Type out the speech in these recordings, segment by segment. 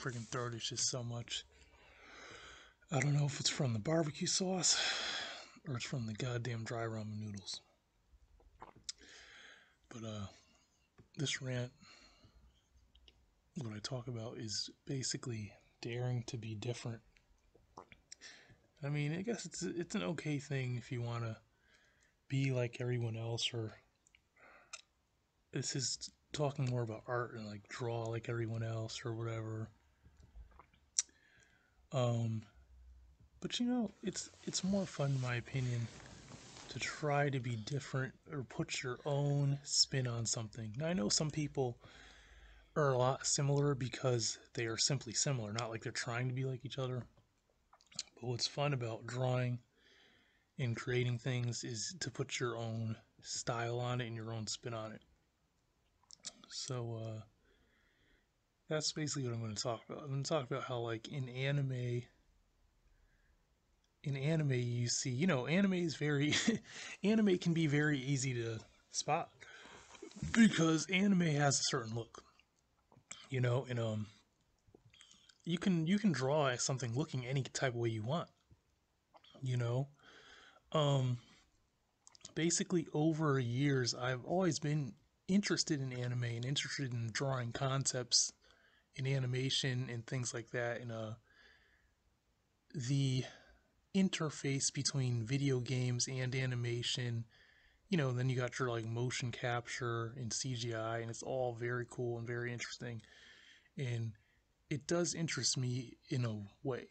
freaking throat is just so much. I don't know if it's from the barbecue sauce or it's from the goddamn dry ramen noodles. But this rant, what I talk about is basically daring to be different. I mean, I guess it's an okay thing if you want to be like everyone else, or this is talking more about art and like draw like everyone else or whatever. Um, but it's more fun in my opinion to try to be different or put your own spin on something. Now I know some people are a lot similar because they are simply similar, not like they're trying to be like each other. But what's fun about drawing and creating things is to put your own style on it and your own spin on it. So that's basically what I'm going to talk about. I'm going to talk about how, like, in anime, you see, anime is very, anime can be very easy to spot because anime has a certain look, and you can draw something looking any type of way you want, you know. Um, Basically, over years, I've always been interested in anime and interested in drawing concepts in animation and things like that, and the interface between video games and animation. Then you got your like motion capture and CGI, and it's all very cool and very interesting. And it does interest me in a way.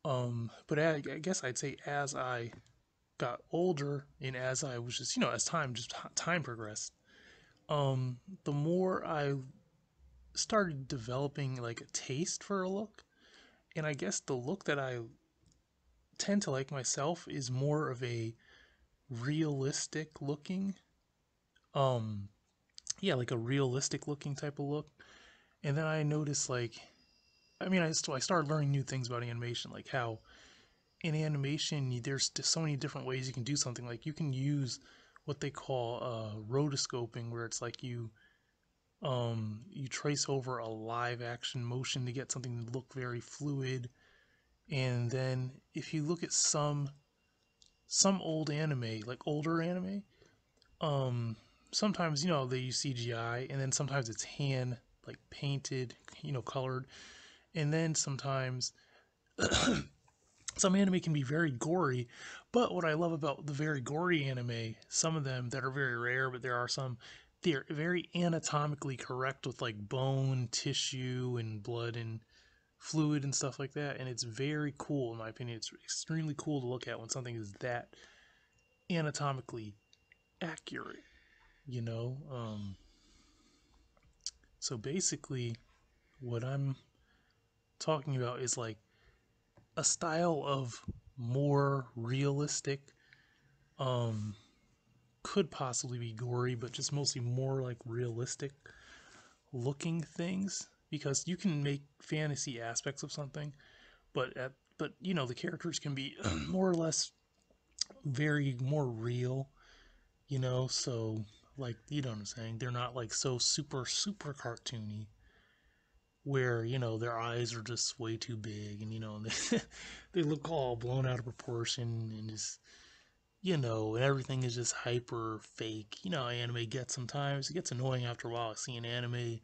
But I guess I'd say as I got older and as I was just, as time progressed, the more I started developing like a taste for a look. And I guess the look that I tend to like myself is more of a realistic looking, um, yeah, like a realistic looking type of look. And then I noticed, like, I mean, I started learning new things about animation, like how in animation there's just so many different ways you can do something. Like you can use what they call rotoscoping, where it's like you trace over a live action motion to get something to look very fluid. And then if you look at some old anime, like older anime, um sometimes they use CGI, and then sometimes it's hand like painted, colored. And then sometimes some anime can be very gory. But what I love about the very gory anime, some of them that are very rare, but there are some, they're very anatomically correct with like bone tissue and blood and fluid and stuff like that. And it's very cool, in my opinion. It's extremely cool to look at when something is that anatomically accurate, you know. So basically, what I'm talking about is like a style of more realistic, um, could possibly be gory, but just mostly more like realistic looking things. Because you can make fantasy aspects of something, but the characters can be more or less very more real, so like, what I'm saying, they're not like so super cartoony where their eyes are just way too big, and they look all blown out of proportion, and just and everything is just hyper fake. Anime gets, sometimes it gets annoying after a while seeing anime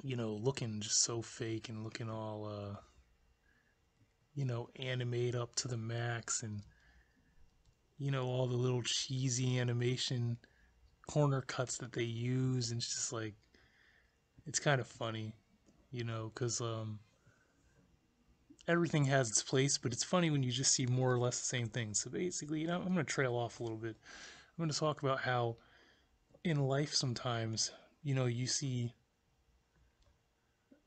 looking just so fake and looking all animate up to the max, and all the little cheesy animation corner cuts that they use, and it's just like, it's kind of funny, because everything has its place, but it's funny when you just see more or less the same thing. So basically, I'm going to trail off a little bit. I'm going to talk about how in life sometimes, you see,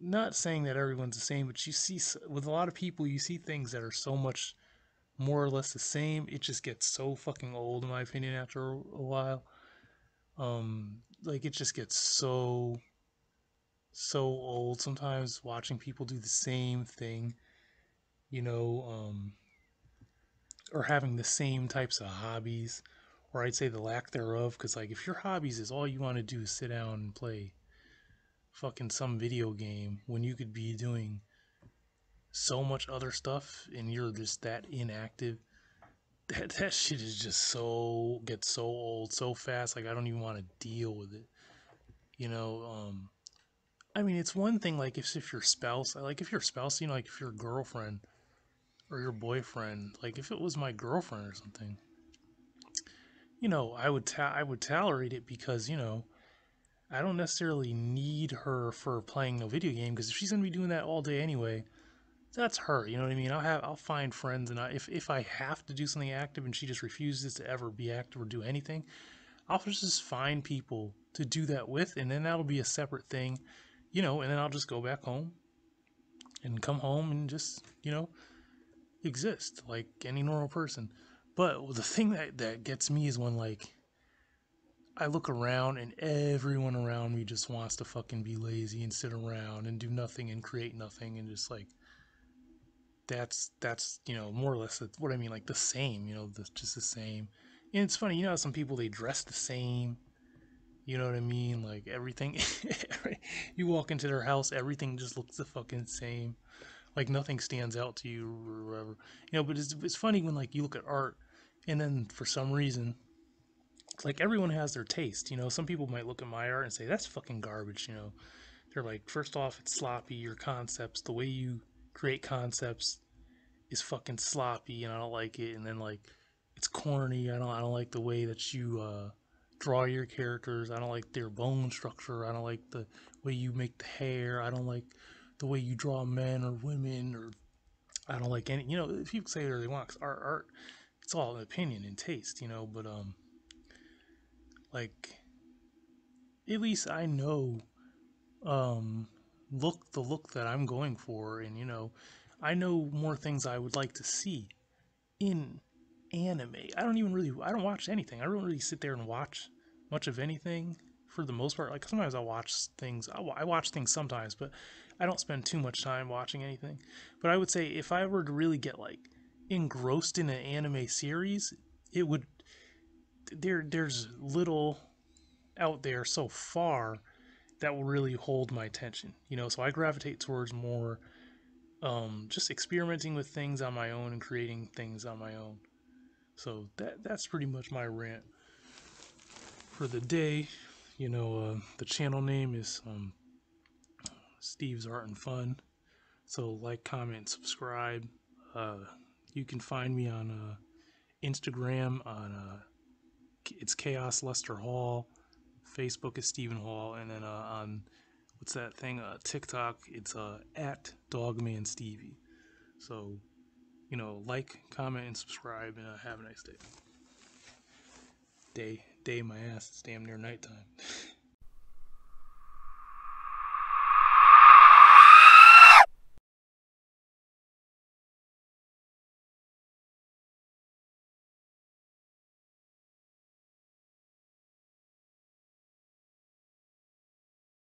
not saying that everyone's the same, but you see, with a lot of people, you see things that are so much more or less the same. It just gets so fucking old, in my opinion, after a while. Like, it just gets so old sometimes watching people do the same thing, you know, um, or having the same types of hobbies, or I'd say the lack thereof. Because, like, if your hobbies is all you want to do is sit down and play fucking some video game when you could be doing so much other stuff and you're just that inactive. That shit is just so gets so old so fast. Like I don't even want to deal with it. You know, I mean, it's one thing like if your spouse, like if your spouse, you know, like if your girlfriend or your boyfriend, like if it was my girlfriend or something, you know, I would tolerate it because you know I don't necessarily need her for playing no video game because if she's gonna be doing that all day anyway, that's her. You know what I mean? I'll find friends and if I have to do something active and she just refuses to ever be active or do anything, I'll just find people to do that with, and then that'll be a separate thing, you know. And then I'll just go back home and come home and just you know exist like any normal person. But the thing that gets me is when like I look around and everyone around me just wants to fucking be lazy and sit around and do nothing and create nothing and just like that's you know more or less what I mean, like the same, you know, just the same. And it's funny, you know how some people they dress the same, you know what I mean, like everything. You walk into their house, everything just looks the fucking same, like nothing stands out to you or whatever, you know. But it's funny when like you look at art and then for some reason like everyone has their taste, you know. Some people might look at my art and say that's fucking garbage, you know. They're like, first off, it's sloppy, your concepts, the way you create concepts is fucking sloppy and I don't like it. And then like it's corny. I don't like the way that you draw your characters. I don't like their bone structure. I don't like the way you make the hair. I don't like the way you draw men or women, or I don't like any, you know, if you say whatever they want, 'cause art it's all an opinion and taste, you know. But like at least I know um the look that I'm going for, and you know I know more things I would like to see in anime. I don't watch anything. I don't really sit there and watch much of anything for the most part. Like sometimes I watch things. I watch things sometimes, but I don't spend too much time watching anything. But I would say if I were to really get like engrossed in an anime series, it would there's little out there so far that will really hold my attention. You know, so I gravitate towards more just experimenting with things on my own and creating things on my own. So that's pretty much my rant for the day. You know, the channel name is Steve's Art and Fun. So like, comment, subscribe. Uh, you can find me on Instagram on it's Chaos Lester Hall. Facebook is Stephen Hall, and then on what's that thing? TikTok, it's at Dogman Stevie. So you know, like, comment, and subscribe, and have a nice day. Day, my ass. It's damn near nighttime.